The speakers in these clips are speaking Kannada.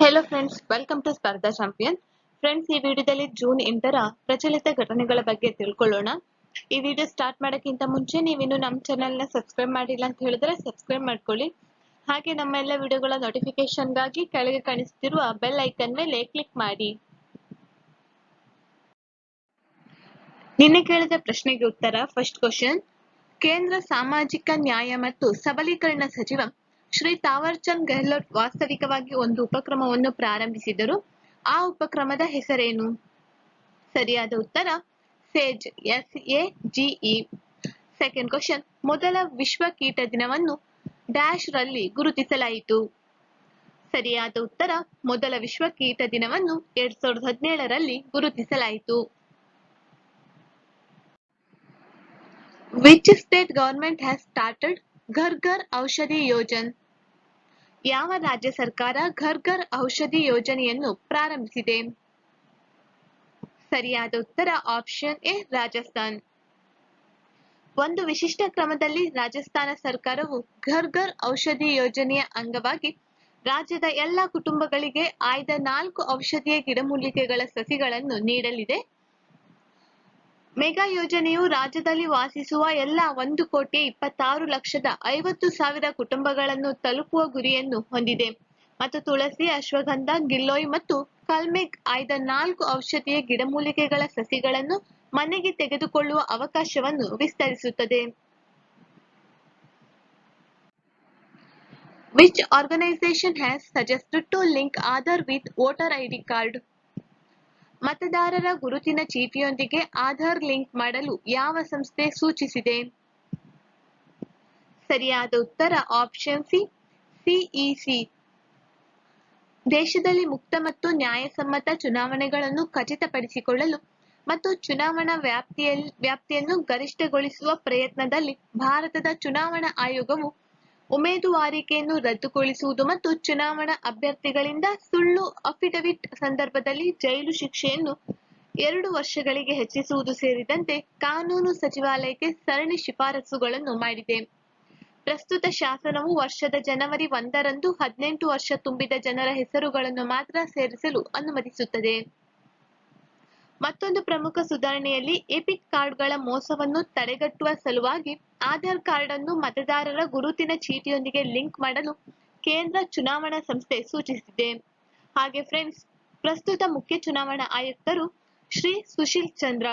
ಹೆಲೋ ಫ್ರೆಂಡ್ಸ್, ವೆಲ್ಕಮ್ ಟು ಸ್ಪರ್ಧಾ ಚಾಂಪಿಯನ್. ಫ್ರೆಂಡ್ಸ್, ಈ ವಿಡಿಯೋದಲ್ಲಿ ಜೂನ್ 8ರ ಪ್ರಚಲಿತ ಘಟನೆಗಳ ಬಗ್ಗೆ ತಿಳ್ಕೊಳ್ಳೋಣ. ಈ ವಿಡಿಯೋ ಸ್ಟಾರ್ಟ್ ಮಾಡೋಕ್ಕಿಂತ ಮುಂಚೆ ನೀವಿನ್ನು ನಮ್ಮ ಚಾನೆಲ್ನ ಸಬ್ಸ್ಕ್ರೈಬ್ ಮಾಡಿಲ್ಲ ಅಂತ ಹೇಳಿದ್ರೆ ಸಬ್ಸ್ಕ್ರೈಬ್ ಮಾಡ್ಕೊಳ್ಳಿ. ಹಾಗೆ ನಮ್ಮ ಎಲ್ಲ ವಿಡಿಯೋಗಳ ನೋಟಿಫಿಕೇಶನ್ಗಾಗಿ ಕೆಳಗೆ ಕಾಣಿಸ್ತಿರುವ ಬೆಲ್ ಐಕನ್ ಮೇಲೆ ಕ್ಲಿಕ್ ಮಾಡಿ. ನಿನ್ನೆ ಕೇಳಿದ ಪ್ರಶ್ನೆಗೆ ಉತ್ತರ. First question. ಕೇಂದ್ರ ಸಾಮಾಜಿಕ ನ್ಯಾಯ ಮತ್ತು ಸಬಲೀಕರಣ ಸಚಿವ ಶ್ರೀ ತಾವರ್ಚಂದ್ ಗೆಹ್ಲೋಟ್ ವಾಸ್ತವಿಕವಾಗಿ ಒಂದು ಉಪಕ್ರಮವನ್ನು ಪ್ರಾರಂಭಿಸಿದರು. ಆ ಉಪಕ್ರಮದ ಹೆಸರೇನು? ಸರಿಯಾದ ಉತ್ತರ ಸೇಜ್, SAGE. Second question. ಮೊದಲ ವಿಶ್ವ ಕೀಟ ದಿನವನ್ನು ಡ್ಯಾಶ್ ರಲ್ಲಿ ಗುರುತಿಸಲಾಯಿತು. ಸರಿಯಾದ ಉತ್ತರ ಮೊದಲ ವಿಶ್ವ ಕೀಟ ದಿನವನ್ನು 2017ರಲ್ಲಿ ಗುರುತಿಸಲಾಯಿತು. Which state government has started ಘರ್ ಘರ್ ಔಷಧಿ ಯೋಜನ್? ಯಾವ ರಾಜ್ಯ ಸರ್ಕಾರ ಘರ್ ಘರ್ ಔಷಧಿ ಯೋಜನೆಯನ್ನು ಪ್ರಾರಂಭಿಸಿದೆ? ಸರಿಯಾದ ಉತ್ತರ ಆಪ್ಷನ್ ಎ, ರಾಜಸ್ಥಾನ್. ಒಂದು ವಿಶಿಷ್ಟ ಕ್ರಮದಲ್ಲಿ ರಾಜಸ್ಥಾನ ಸರ್ಕಾರವು ಘರ್ ಘರ್ ಔಷಧಿ ಯೋಜನೆಯ ಅಂಗವಾಗಿ ರಾಜ್ಯದ ಎಲ್ಲಾ ಕುಟುಂಬಗಳಿಗೆ ಆಯ್ದ 4 ಔಷಧೀಯ ಗಿಡಮೂಲಿಕೆಗಳ ಸಸಿಗಳನ್ನು ನೀಡಲಿದೆ. ಮೆಗಾ ಯೋಜನೆಯು ರಾಜ್ಯದಲ್ಲಿ ವಾಸಿಸುವ ಎಲ್ಲ 1,26,50,000 ಕುಟುಂಬಗಳನ್ನು ತಲುಪುವ ಗುರಿಯನ್ನು ಹೊಂದಿದೆ ಮತ್ತು ತುಳಸಿ, ಅಶ್ವಗಂಧ, ಗಿಲೋಯ್ ಮತ್ತು ಕಲ್ಮೆಗ್ ಆಯ್ದ 4 ಔಷಧೀಯ ಗಿಡಮೂಲಿಕೆಗಳ ಸಸಿಗಳನ್ನು ಮನೆಗೆ ತೆಗೆದುಕೊಳ್ಳುವ ಅವಕಾಶವನ್ನು ವಿಸ್ತರಿಸುತ್ತದೆ. Which organization has suggested to link Aadhaar with voter ID card? ಮತದಾರರ ಗುರುತಿನ ಚೀಟಿಯೊಂದಿಗೆ ಆಧಾರ್ ಲಿಂಕ್ ಮಾಡಲು ಯಾವ ಸಂಸ್ಥೆ ಸೂಚಿಸಿದೆ? ಸರಿಯಾದ ಉತ್ತರ ಆಪ್ಷನ್ ಸಿ, CEC. ದೇಶದಲ್ಲಿ ಮುಕ್ತ ಮತ್ತು ನ್ಯಾಯಸಮ್ಮತ ಚುನಾವಣೆಗಳನ್ನು ಖಚಿತಪಡಿಸಿಕೊಳ್ಳಲು ಮತ್ತು ಚುನಾವಣಾ ವ್ಯಾಪ್ತಿಯನ್ನು ಗರಿಷ್ಠಗೊಳಿಸುವ ಪ್ರಯತ್ನದಲ್ಲಿ ಭಾರತದ ಚುನಾವಣಾ ಆಯೋಗವು ಉಮೇದುವಾರಿಕೆಯನ್ನು ರದ್ದುಗೊಳಿಸುವುದು ಮತ್ತು ಚುನಾವಣಾ ಅಭ್ಯರ್ಥಿಗಳಿಂದ ಸುಳ್ಳು ಅಫಿಡವಿಟ್ ಸಂದರ್ಭದಲ್ಲಿ ಜೈಲು ಶಿಕ್ಷೆಯನ್ನು 2 ವರ್ಷಗಳಿಗೆ ಹೆಚ್ಚಿಸುವುದು ಸೇರಿದಂತೆ ಕಾನೂನು ಸಚಿವಾಲಯಕ್ಕೆ ಸರಣಿ ಶಿಫಾರಸುಗಳನ್ನು ಮಾಡಿದೆ. ಪ್ರಸ್ತುತ ಶಾಸನವು ವರ್ಷದ ಜನವರಿ 1ರಂದು 18 ವರ್ಷ ತುಂಬಿದ ಜನರ ಹೆಸರುಗಳನ್ನು ಮಾತ್ರ ಸೇರಿಸಲು ಅನುಮತಿಸುತ್ತದೆ. ಮತ್ತೊಂದು ಪ್ರಮುಖ ಸುಧಾರಣೆಯಲ್ಲಿ ಎಪಿಕ್ ಕಾರ್ಡ್ಗಳ ಮೋಸವನ್ನು ತಡೆಗಟ್ಟುವ ಸಲುವಾಗಿ ಆಧಾರ್ ಕಾರ್ಡ್ ಅನ್ನು ಮತದಾರರ ಗುರುತಿನ ಚೀಟಿಯೊಂದಿಗೆ ಲಿಂಕ್ ಮಾಡಲು ಕೇಂದ್ರ ಚುನಾವಣಾ ಸಂಸ್ಥೆ ಸೂಚಿಸಿದೆ. ಹಾಗೆ ಫ್ರೆಂಡ್ಸ್, ಪ್ರಸ್ತುತ ಮುಖ್ಯ ಚುನಾವಣಾ ಆಯುಕ್ತರು Shri Sushil Chandra.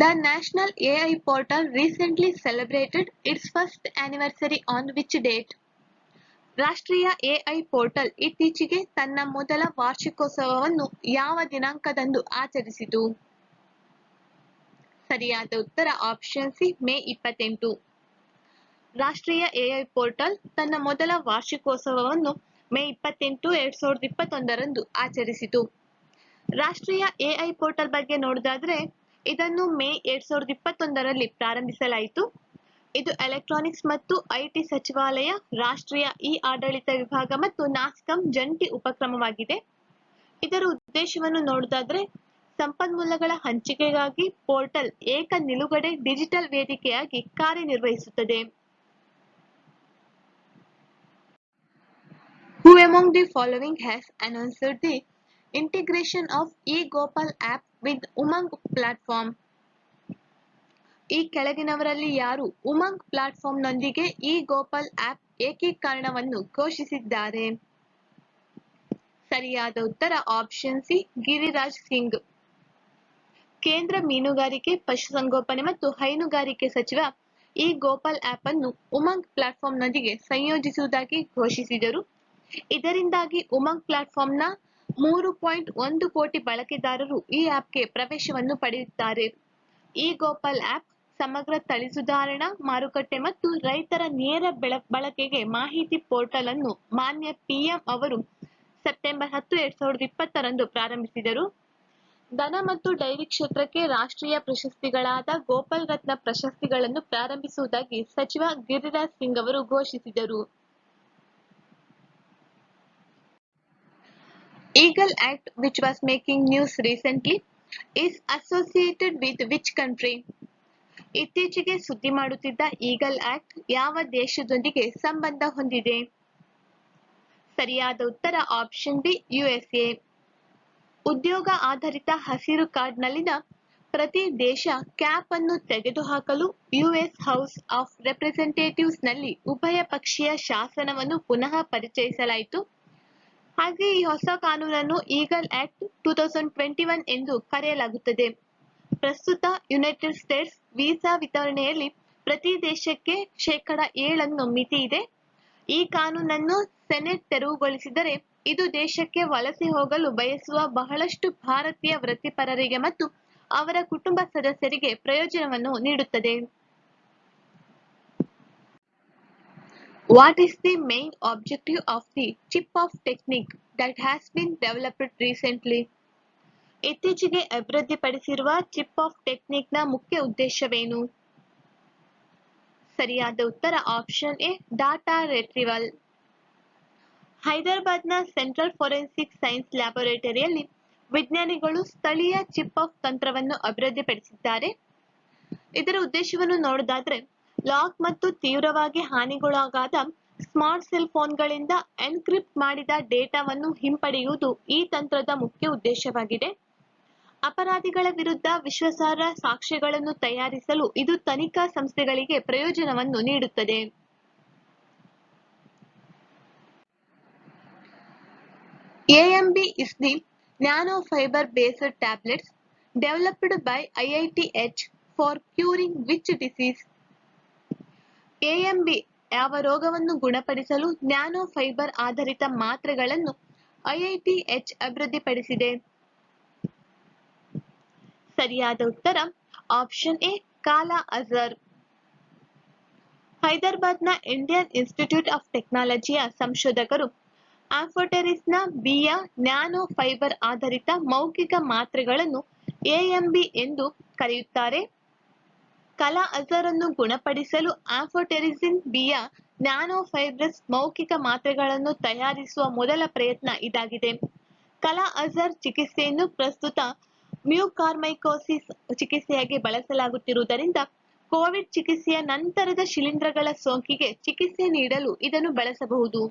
The National AI Portal recently celebrated its first anniversary on which date? ರಾಷ್ಟ್ರೀಯ AI ಪೋರ್ಟಲ್ ಇತ್ತೀಚೆಗೆ ತನ್ನ ಮೊದಲ ವಾರ್ಷಿಕೋತ್ಸವವನ್ನು ಯಾವ ದಿನಾಂಕದಂದು ಆಚರಿಸಿತು? ಸರಿಯಾದ ಉತ್ತರ ಆಪ್ಷನ್ ಸಿ, ಮೇ 28. ರಾಷ್ಟ್ರೀಯ AI ಪೋರ್ಟಲ್ ತನ್ನ ಮೊದಲ ವಾರ್ಷಿಕೋತ್ಸವವನ್ನು ಮೇ 28, 2021ರಂದು ಆಚರಿಸಿತು. ರಾಷ್ಟ್ರೀಯ AI ಪೋರ್ಟಲ್ ಬಗ್ಗೆ ನೋಡೋದಾದ್ರೆ ಇದನ್ನು ಮೇ 2021ರಲ್ಲಿ ಪ್ರಾರಂಭಿಸಲಾಯಿತು. ಇದು ಎಲೆಕ್ಟ್ರಾನಿಕ್ಸ್ ಮತ್ತು IT ಸಚಿವಾಲಯ, ರಾಷ್ಟ್ರೀಯ ಆಡಳಿತ ವಿಭಾಗ ಮತ್ತು ನಾಸ್ಕಾಂ ಜಂಟಿ ಉಪಕ್ರಮವಾಗಿದೆ. ಇದರ ಉದ್ದೇಶವನ್ನು ನೋಡೋದಾದ್ರೆ ಸಂಪನ್ಮೂಲಗಳ ಹಂಚಿಕೆಗಾಗಿ ಪೋರ್ಟಲ್ ಏಕ ನಿಲುಗಡೆ ಡಿಜಿಟಲ್ ವೇದಿಕೆಯಾಗಿ ಕಾರ್ಯನಿರ್ವಹಿಸುತ್ತದೆ. Who among the following has announced the integration of eGopal app with Umang platform? ಈ ಕೆಳಗಿನವರಲ್ಲಿ ಯಾರು ಉಮಂಗ್ ಪ್ಲಾಟ್ಫಾರ್ಮ್ನೊಂದಿಗೆ eGopal ಆಪ್ ಏಕೀಕರಣವನ್ನು ಘೋಷಿಸಿದ್ದಾರೆ? ಸರಿಯಾದ ಉತ್ತರ ಆಪ್ಷನ್ ಸಿ, ಗಿರಿರಾಜ್ ಸಿಂಗ್. ಕೇಂದ್ರ ಮೀನುಗಾರಿಕೆ, ಪಶುಸಂಗೋಪನೆ ಮತ್ತು ಹೈನುಗಾರಿಕೆ ಸಚಿವ eGopal ಆಪ್ ಅನ್ನು ಉಮಂಗ್ ಪ್ಲಾಟ್ಫಾರ್ಮ್ನೊಂದಿಗೆ ಸಂಯೋಜಿಸುವುದಾಗಿ ಘೋಷಿಸಿದರು. ಇದರಿಂದಾಗಿ ಉಮಂಗ್ ಪ್ಲಾಟ್ಫಾರ್ಮ್ನ 3.1 ಕೋಟಿ ಬಳಕೆದಾರರು ಈ ಆಪ್ಗೆ ಪ್ರವೇಶವನ್ನು ಪಡೆಯುತ್ತಾರೆ. eGopal ಆಪ್ ಸಮಗ್ರ ತಳಿ ಸುಧಾರಣಾ, ಮಾರುಕಟ್ಟೆ ಮತ್ತು ರೈತರ ನೇರ ಬಳಕೆಗೆ ಮಾಹಿತಿ ಪೋರ್ಟಲ್ ಅನ್ನು ಮಾನ್ಯ PM ಅವರು ಸೆಪ್ಟೆಂಬರ್ 10, 2020ರಂದು ಪ್ರಾರಂಭಿಸಿದರು. ದನ ಮತ್ತು ಡೈರಿ ಕ್ಷೇತ್ರಕ್ಕೆ ರಾಷ್ಟ್ರೀಯ ಪ್ರಶಸ್ತಿಗಳಾದ ಗೋಪಾಲ್ ರತ್ನ ಪ್ರಶಸ್ತಿಗಳನ್ನು ಪ್ರಾರಂಭಿಸುವುದಾಗಿ ಸಚಿವ ಗಿರಿರಾಜ್ ಸಿಂಗ್ ಅವರು ಘೋಷಿಸಿದರು. Eagle Act, which was making news recently, is associated with which country? ಇತ್ತೀಚೆಗೆ ಸುದ್ದಿ ಮಾಡುತ್ತಿದ್ದ ಈಗಲ್ ಆಕ್ಟ್ ಯಾವ ದೇಶದೊಂದಿಗೆ ಸಂಬಂಧ ಹೊಂದಿದೆ? ಸರಿಯಾದ ಉತ್ತರ ಆಪ್ಷನ್ ಬಿ ಯುಎಸ್ಎ. ಉದ್ಯೋಗ ಆಧಾರಿತ ಹಸಿರು ಕಾರ್ಡ್ನಲ್ಲಿನ ಪ್ರತಿ ದೇಶ ಕ್ಯಾಪ್ ಅನ್ನು ತೆಗೆದುಹಾಕಲು ಯುಎಸ್ ಹೌಸ್ ಆಫ್ ರೆಪ್ರೆಸೆಂಟೇಟಿವ್ಸ್ನಲ್ಲಿ ಉಭಯ ಪಕ್ಷೀಯ ಶಾಸನವನ್ನು ಪುನಃ ಪರಿಚಯಿಸಲಾಯಿತು. ಹಾಗೆ ಈ ಹೊಸ ಕಾನೂನನ್ನು ಈಗಲ್ ಆಕ್ಟ್ 2021 ಎಂದು ಕರೆಯಲಾಗುತ್ತದೆ. ಪ್ರಸ್ತುತ ಯುನೈಟೆಡ್ ಸ್ಟೇಟ್ಸ್ ವೀಸಾ ವಿತರಣೆಯಲ್ಲಿ ಪ್ರತಿ ದೇಶಕ್ಕೆ 7% ಮಿತಿ ಇದೆ. ಈ ಕಾನೂನನ್ನು ಸೆನೆಟ್ ತೆರವುಗೊಳಿಸಿದರೆ ಇದು ದೇಶಕ್ಕೆ ವಲಸೆ ಹೋಗಲು ಬಯಸುವ ಬಹಳಷ್ಟು ಭಾರತೀಯ ವೃತ್ತಿಪರರಿಗೆ ಮತ್ತು ಅವರ ಕುಟುಂಬ ಸದಸ್ಯರಿಗೆ ಪ್ರಯೋಜನವನ್ನು ನೀಡುತ್ತದೆ. What is the main objective of the chip of technique that has been developed recently? ಇತ್ತೀಚೆಗೆ ಅಭಿವೃದ್ಧಿಪಡಿಸಿರುವ ಚಿಪ್ ಆಫ್ ಟೆಕ್ನಿಕ್ನ ಮುಖ್ಯ ಉದ್ದೇಶವೇನು? ಸರಿಯಾದ ಉತ್ತರ ಆಪ್ಷನ್ ಎ ಡಾಟಾ ರೆಟ್ರಿವಲ್. ಹೈದರಾಬಾದ್ನ ಸೆಂಟ್ರಲ್ ಫೋರೆನ್ಸಿಕ್ ಸೈನ್ಸ್ ಲ್ಯಾಬೊರೇಟರಿಯಲ್ಲಿ ವಿಜ್ಞಾನಿಗಳು ಸ್ಥಳೀಯ ಚಿಪ್ ಆಫ್ ತಂತ್ರವನ್ನು ಅಭಿವೃದ್ಧಿಪಡಿಸಿದ್ದಾರೆ. ಇದರ ಉದ್ದೇಶವನ್ನು ನೋಡೋದಾದ್ರೆ ಲಾಕ್ ಮತ್ತು ತೀವ್ರವಾಗಿ ಹಾನಿಗೊಳಗಾದ ಸ್ಮಾರ್ಟ್ ಸೆಲ್ ಫೋನ್ಗಳಿಂದ ಎನ್ಕ್ರಿಪ್ಟ್ ಮಾಡಿದ ಡೇಟಾವನ್ನು ಹಿಂಪಡೆಯುವುದು ಈ ತಂತ್ರದ ಮುಖ್ಯ ಉದ್ದೇಶವಾಗಿದೆ. ಅಪರಾಧಿಗಳ ವಿರುದ್ಧ ವಿಶ್ವಾಸಾರ್ಹ ಸಾಕ್ಷ್ಯಗಳನ್ನು ತಯಾರಿಸಲು ಇದು ತನಿಖಾ ಸಂಸ್ಥೆಗಳಿಗೆ ಪ್ರಯೋಜನವನ್ನು ನೀಡುತ್ತದೆ. AMB is the nanofiber based tablets developed by IITH for curing which disease? AMB ಯಾವ ರೋಗವನ್ನು ಗುಣಪಡಿಸಲು ನ್ಯಾನೋ ಫೈಬರ್ ಆಧಾರಿತ ಮಾತ್ರೆಗಳನ್ನು IITH ಅಭಿವೃದ್ಧಿಪಡಿಸಿದೆ? ಸರಿಯಾದ ಉತ್ತರ ಆಪ್ಷನ್ ಎ ಕಾಲಾ ಅಜರ್. ಹೈದರಾಬಾದ್ನ ಇಂಡಿಯನ್ ಇನ್ಸ್ಟಿಟ್ಯೂಟ್ ಆಫ್ ಟೆಕ್ನಾಲಜಿಯ ಸಂಶೋಧಕರು ಆಂಫೋಟೆರಿಸ್ನ ಬಿಯ ನ್ಯಾನೋ ಫೈಬರ್ ಆಧಾರಿತ ಮೌಖಿಕ ಮಾತ್ರೆಗಳನ್ನು AMB ಎಂದು ಕರೆಯುತ್ತಾರೆ. ಕಲಾ ಅಜರ್ ಅನ್ನು ಗುಣಪಡಿಸಲು ಆಂಫೋಟೆರಿಸಿನ್ ಬಿಯ ನ್ಯಾನೋ ಫೈಬ್ರಸ್ ಮೌಖಿಕ ಮಾತ್ರೆಗಳನ್ನು ತಯಾರಿಸುವ ಮೊದಲ ಪ್ರಯತ್ನ ಇದಾಗಿದೆ. ಕಲಾ ಅಜರ್ ಚಿಕಿತ್ಸೆಯನ್ನು ಪ್ರಸ್ತುತ ಮ್ಯೂಕಾರ್ಮೈಕೋಸಿಸ್ ಚಿಕಿತ್ಸೆಯಾಗಿ ಬಳಸಲಾಗುತ್ತಿರುವುದರಿಂದ ಕೋವಿಡ್ ಚಿಕಿತ್ಸೆಯ ನಂತರದ ಶಿಲೀಂಧ್ರಗಳ ಸೋಂಕಿಗೆ ಚಿಕಿತ್ಸೆ ನೀಡಲು ಇದನ್ನು ಬಳಸಬಹುದು.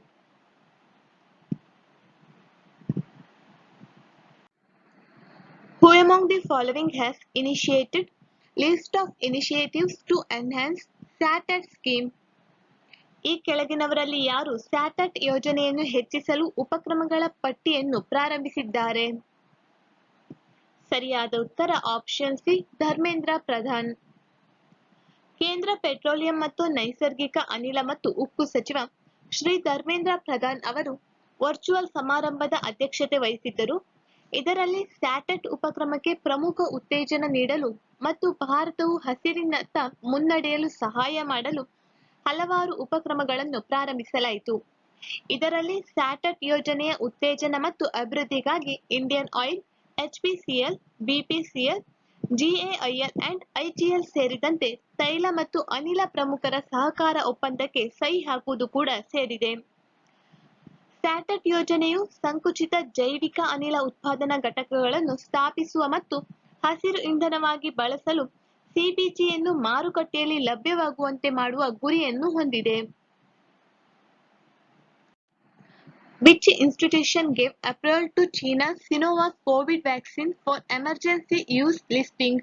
Who among the following has initiated list of initiatives to enhance SATAT scheme? ಈ ಕೆಳಗಿನವರಲ್ಲಿ ಯಾರು ಸ್ಯಾಟಟ್ ಯೋಜನೆಯನ್ನು ಹೆಚ್ಚಿಸಲು ಉಪಕ್ರಮಗಳ ಪಟ್ಟಿಯನ್ನು ಪ್ರಾರಂಭಿಸಿದ್ದಾರೆ? ಸರಿಯಾದ ಉತ್ತರ ಆಪ್ಷನ್ ಸಿ ಧರ್ಮೇಂದ್ರ ಪ್ರಧಾನ್. ಕೇಂದ್ರ ಪೆಟ್ರೋಲಿಯಂ ಮತ್ತು ನೈಸರ್ಗಿಕ ಅನಿಲ ಮತ್ತು ಉಕ್ಕು ಸಚಿವ ಶ್ರೀ ಧರ್ಮೇಂದ್ರ ಪ್ರಧಾನ್ ಅವರು ವರ್ಚುವಲ್ ಸಮಾರಂಭದ ಅಧ್ಯಕ್ಷತೆ ವಹಿಸಿದ್ದರು. ಇದರಲ್ಲಿ ಸ್ಯಾಟಟ್ ಉಪಕ್ರಮಕ್ಕೆ ಪ್ರಮುಖ ಉತ್ತೇಜನ ನೀಡಲು ಮತ್ತು ಭಾರತವು ಹಸಿರಿನತ್ತ ಮುನ್ನಡೆಯಲು ಸಹಾಯ ಮಾಡಲು ಹಲವಾರು ಉಪಕ್ರಮಗಳನ್ನು ಪ್ರಾರಂಭಿಸಲಾಯಿತು. ಇದರಲ್ಲಿ ಸ್ಯಾಟಟ್ ಯೋಜನೆಯ ಉತ್ತೇಜನ ಮತ್ತು ಅಭಿವೃದ್ಧಿಗಾಗಿ Indian oil, HPCL, BPCL, GAIL and IGL ಸೇರಿದಂತೆ ತೈಲ ಮತ್ತು ಅನಿಲ ಪ್ರಮುಖರ ಸಹಕಾರ ಒಪ್ಪಂದಕ್ಕೆ ಸಹಿ ಹಾಕುವುದು ಕೂಡ ಸೇರಿದೆ. ಸ್ಯಾಟಟ್ ಯೋಜನೆಯು ಸಂಕುಚಿತ ಜೈವಿಕ ಅನಿಲ ಉತ್ಪಾದನಾ ಘಟಕಗಳನ್ನು ಸ್ಥಾಪಿಸುವ ಮತ್ತು ಹಸಿರು ಇಂಧನವಾಗಿ ಬಳಸಲು CBGಯನ್ನು ಮಾರುಕಟ್ಟೆಯಲ್ಲಿ ಲಭ್ಯವಾಗುವಂತೆ ಮಾಡುವ ಗುರಿಯನ್ನು ಹೊಂದಿದೆ. Which institution gave approval to China's Sinovac COVID vaccine for emergency use listing?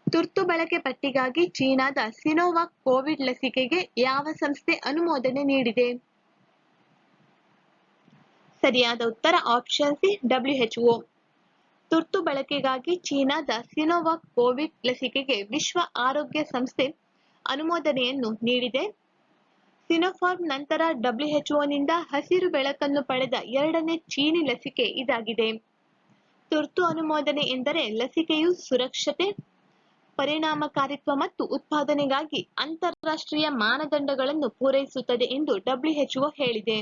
ತುರ್ತು ಬಳಕೆ ಪಟ್ಟಿಗಾಗಿ ಚೀನಾದ ಸಿನೋವಾಕ್ ಕೋವಿಡ್ ಲಸಿಕೆಗೆ ಯಾವ ಸಂಸ್ಥೆ ಅನುಮೋದನೆ ನೀಡಿದೆ? ಸರಿಯಾದ ಉತ್ತರ ಆಪ್ಷನ್ ಸಿ WHO. ತುರ್ತು ಬಳಕೆಗಾಗಿ ಚೀನಾದ ಸಿನೋವಾಕ್ ಕೋವಿಡ್ ಲಸಿಕೆಗೆ ವಿಶ್ವ ಆರೋಗ್ಯ ಸಂಸ್ಥೆ ಅನುಮೋದನೆಯನ್ನು ನೀಡಿದೆ. ಸಿನೋಫಾರ್ಮ್ ನಂತರ WHOನಿಂದ ಹಸಿರು ಬೆಳಕನ್ನು ಪಡೆದ ಎರಡನೇ ಚೀನಿ ಲಸಿಕೆ ಇದಾಗಿದೆ. ತುರ್ತು ಅನುಮೋದನೆ ಎಂದರೆ ಲಸಿಕೆಯು ಸುರಕ್ಷತೆ, ಪರಿಣಾಮಕಾರಿತ್ವ ಮತ್ತು ಉತ್ಪಾದನೆಗಾಗಿ ಅಂತಾರಾಷ್ಟ್ರೀಯ ಮಾನದಂಡಗಳನ್ನು ಪೂರೈಸುತ್ತದೆ ಎಂದು WHO ಹೇಳಿದೆ.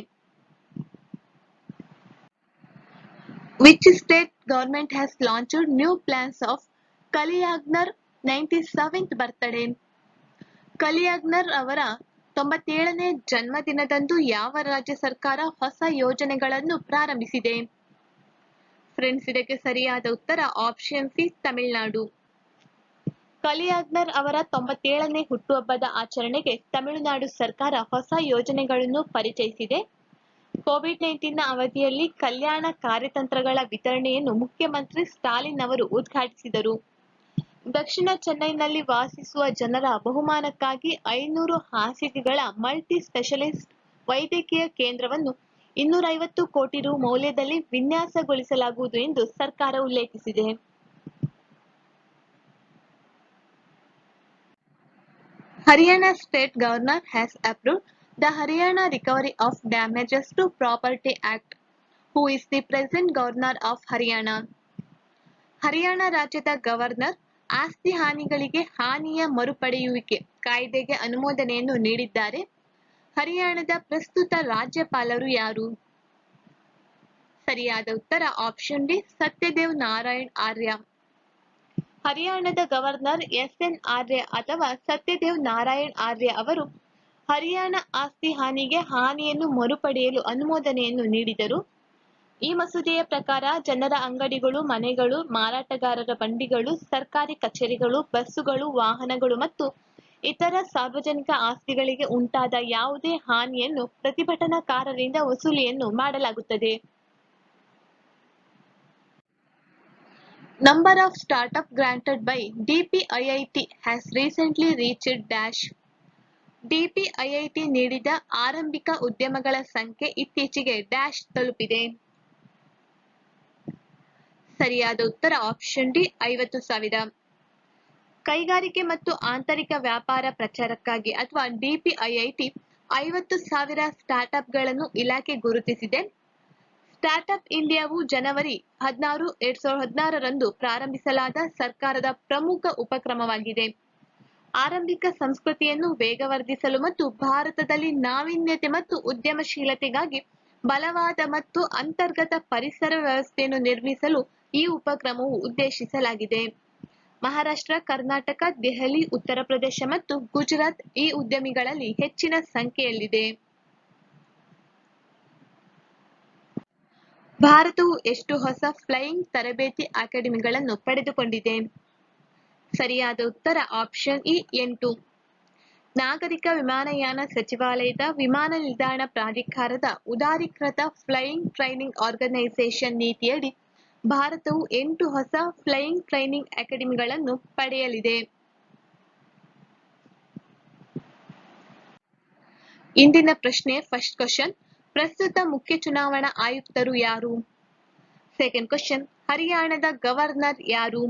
Which state government has launched new plans of Kaliyagnar 97th birthday? ಕಲಿಯಾಗ್ನರ್ ಅವರ 97ನೇ ಜನ್ಮದಿನದಂದು ಯಾವ ರಾಜ್ಯ ಸರ್ಕಾರ ಹೊಸ ಯೋಜನೆಗಳನ್ನು ಪ್ರಾರಂಭಿಸಿದೆ? ಫ್ರೆಂಡ್ಸ್, ಇದಕ್ಕೆ ಸರಿಯಾದ ಉತ್ತರ ಆಪ್ಷನ್ ಸಿ ತಮಿಳುನಾಡು. ಕಲಿಯಾಗ್ನರ್ ಅವರ 97ನೇ ಹುಟ್ಟುಹಬ್ಬದ ಆಚರಣೆಗೆ ತಮಿಳುನಾಡು ಸರ್ಕಾರ ಹೊಸ ಯೋಜನೆಗಳನ್ನು ಪರಿಚಯಿಸಿದೆ. ಕೋವಿಡ್-19 ಅವಧಿಯಲ್ಲಿ ಕಲ್ಯಾಣ ಕಾರ್ಯತಂತ್ರಗಳ ವಿತರಣೆಯನ್ನು ಮುಖ್ಯಮಂತ್ರಿ ಸ್ಟಾಲಿನ್ ಅವರು ಉದ್ಘಾಟಿಸಿದರು. ದಕ್ಷಿಣ ಚೆನ್ನೈನಲ್ಲಿ ವಾಸಿಸುವ ಜನರ ಬಹುಮಾನಕ್ಕಾಗಿ 500 ಹಾಸಿಗೆಗಳ ಮಲ್ಟಿ ಸ್ಪೆಷಲಿಸ್ಟ್ ವೈದ್ಯಕೀಯ ಕೇಂದ್ರವನ್ನು 250 ಕೋಟಿ ರು ಮೌಲ್ಯದಲ್ಲಿ ವಿನ್ಯಾಸಗೊಳಿಸಲಾಗುವುದು ಎಂದು ಸರ್ಕಾರ ಉಲ್ಲೇಖಿಸಿದೆ. Haryana State Governor has approved the Haryana Recovery of Damages to Property Act. Who is the present governor of Haryana? Haryana ರಾಜ್ಯದ ಗವರ್ನರ್ ಆಸ್ತಿ ಹಾನಿಗಳಿಗೆ ಹಾನಿಯ ಮರುಪಡೆಯುವಿಕೆ ಕಾಯ್ದೆಗೆ ಅನುಮೋದನೆಯನ್ನು ನೀಡಿದ್ದಾರೆ. ಹರಿಯಾಣದ ಪ್ರಸ್ತುತ ರಾಜ್ಯಪಾಲರು ಯಾರು? ಸರಿಯಾದ ಉತ್ತರ ಆಪ್ಷನ್ ಡಿ, ಸತ್ಯದೇವ್ ನಾರಾಯಣ್ ಆರ್ಯ. ಹರಿಯಾಣದ ಗವರ್ನರ್ ಎಸ್.ಎನ್. ಆರ್ಯ ಅಥವಾ ಸತ್ಯದೇವ್ ನಾರಾಯಣ್ ಆರ್ಯ ಅವರು ಹರಿಯಾಣ ಆಸ್ತಿ ಹಾನಿಯನ್ನು ಮರುಪಡೆಯಲು ಅನುಮೋದನೆಯನ್ನು ನೀಡಿದರು. ಈ ಮಸೂದೆಯ ಪ್ರಕಾರ ಜನರ ಅಂಗಡಿಗಳು, ಮನೆಗಳು, ಮಾರಾಟಗಾರರ ಬಂಡಿಗಳು, ಸರ್ಕಾರಿ ಕಚೇರಿಗಳು, ಬಸ್ಸುಗಳು, ವಾಹನಗಳು ಮತ್ತು ಇತರ ಸಾರ್ವಜನಿಕ ಆಸ್ತಿಗಳಿಗೆ ಉಂಟಾದ ಯಾವುದೇ ಹಾನಿಯನ್ನು ಪ್ರತಿಭಟನಾಕಾರರಿಂದ ವಸೂಲಿಯನ್ನು ಮಾಡಲಾಗುತ್ತದೆ. Number of startup granted by DPIIT has recently reached dash. DPIIT ನೀಡಿದ ಆರಂಭಿಕ ಉದ್ಯಮಗಳ ಸಂಖ್ಯೆ ಇತ್ತೀಚೆಗೆ ಡ್ಯಾಶ್ ತಲುಪಿದೆ. ಸರಿಯಾದ ಉತ್ತರ ಆಪ್ಷನ್ ಡಿ, 50,000. ಕೈಗಾರಿಕೆ ಮತ್ತು ಆಂತರಿಕ ವ್ಯಾಪಾರ ಪ್ರಚಾರಕ್ಕಾಗಿ ಅಥವಾ DPIIT 50,000 ಸ್ಟಾರ್ಟ್ಅಪ್ಗಳನ್ನು ಇಲಾಖೆ ಗುರುತಿಸಿದೆ. ಸ್ಟಾರ್ಟ್ಅಪ್ ಇಂಡಿಯಾವು ಜನವರಿ 16, 2016 ರಂದು ಪ್ರಾರಂಭಿಸಲಾದ ಸರ್ಕಾರದ ಪ್ರಮುಖ ಉಪಕ್ರಮವಾಗಿದೆ. ಆರಂಭಿಕ ಸಂಸ್ಕೃತಿಯನ್ನು ವೇಗವರ್ಧಿಸಲು ಮತ್ತು ಭಾರತದಲ್ಲಿ ನಾವೀನ್ಯತೆ ಮತ್ತು ಉದ್ಯಮಶೀಲತೆಗಾಗಿ ಬಲವಾದ ಮತ್ತು ಅಂತರ್ಗತ ಪರಿಸರ ವ್ಯವಸ್ಥೆಯನ್ನು ನಿರ್ಮಿಸಲು ಈ ಉಪಕ್ರಮವು ಉದ್ದೇಶಿಸಲಾಗಿದೆ. ಮಹಾರಾಷ್ಟ್ರ, ಕರ್ನಾಟಕ, ದೆಹಲಿ, ಉತ್ತರ ಪ್ರದೇಶ ಮತ್ತು ಗುಜರಾತ್ ಈ ಉದ್ಯಮಿಗಳಲ್ಲಿ ಹೆಚ್ಚಿನ ಸಂಖ್ಯೆಯಲ್ಲಿದೆ. ಭಾರತವು ಎಷ್ಟು ಹೊಸ ಫ್ಲೈಯಿಂಗ್ ತರಬೇತಿ ಅಕಾಡೆಮಿಗಳನ್ನು ಪಡೆದುಕೊಂಡಿದೆ? ಸರಿಯಾದ ಉತ್ತರ ಆಪ್ಷನ್ ಇ, 8. ನಾಗರಿಕ ವಿಮಾನಯಾನ ಸಚಿವಾಲಯದ ವಿಮಾನ ನಿಲ್ದಾಣ ಪ್ರಾಧಿಕಾರದ ಉದಾರೀಕೃತ ಫ್ಲೈಯಿಂಗ್ ಟ್ರೈನಿಂಗ್ ಆರ್ಗನೈಸೇಷನ್ ನೀತಿಯಡಿ ಭಾರತವು 8 ಹೊಸ ಫ್ಲೈಯಿಂಗ್ ಟ್ರೈನಿಂಗ್ ಅಕಾಡೆಮಿಗಳನ್ನು ಪಡೆಯಲಿದೆ. ಇಂದಿನ ಪ್ರಶ್ನೆ ಫಸ್ಟ್ ಕ್ವಶನ್, ಪ್ರಸ್ತುತ ಮುಖ್ಯ ಚುನಾವಣಾ ಆಯುಕ್ತರು ಯಾರು? ಸೆಕೆಂಡ್ ಕ್ವಶನ್, ಹರಿಯಾಣದ ಗವರ್ನರ್ ಯಾರು?